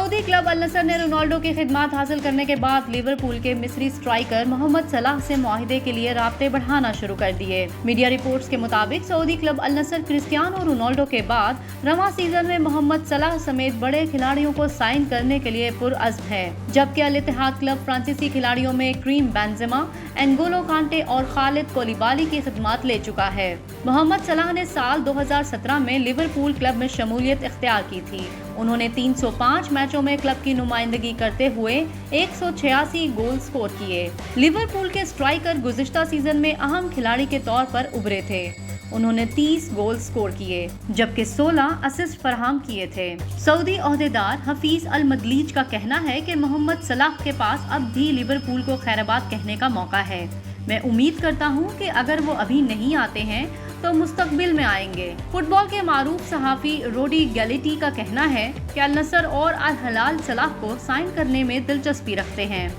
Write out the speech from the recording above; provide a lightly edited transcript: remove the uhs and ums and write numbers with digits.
Saudi club अल नसर ने Ronaldo की खिदमत हासिल करने के बाद लिवरपूल के मिस्री स्ट्राइकर मोहम्मद सलाह से मुआहिदे के लिए राब्ते बढ़ाना शुरू कर दिए। मीडिया रिपोर्ट्स के मुताबिक सऊदी क्लब अल नसर क्रिस्टियानो रोनाल्डो के बाद रवां सीजन में मोहम्मद सलाह समेत बड़े खिलाड़ियों को साइन करने के लिए पुरअज़्म है, जबकि अल इत्तेहाद क्लब फ्रांसीसी खिलाड़ियों में करीम बेंजेमा, एनगोलो कांटे और खालिद कोलिबाली की खिदमत ले चुका है। मोहम्मद सलाह ने साल 2017 में लिवरपूल क्लब में शमूलियत इख्तियार की थी। उन्होंने 305 मैचों में क्लब की नुमाइंदगी करते हुए 186 गोल स्कोर किए। लिवरपूल के स्ट्राइकर गुज़िश्ता सीजन में अहम खिलाड़ी के तौर पर उभरे थे। उन्होंने 30 गोल स्कोर किए, जबकि 16 असिस्ट फराहम किए थे। सऊदी ओहदेदार हफीज अल मदलीज का कहना है कि मोहम्मद सलाह के पास अब भी लिवरपूल को खैराबाद कहने का मौका है। मैं उम्मीद करता हूं कि अगर वो अभी नहीं आते हैं तो मुस्तकबिल में आएंगे। फुटबॉल के मारूफ सहाफ़ी रोडी गैलिटी का कहना है कि अल नसर और अल हिलाल सलाह को साइन करने में दिलचस्पी रखते हैं।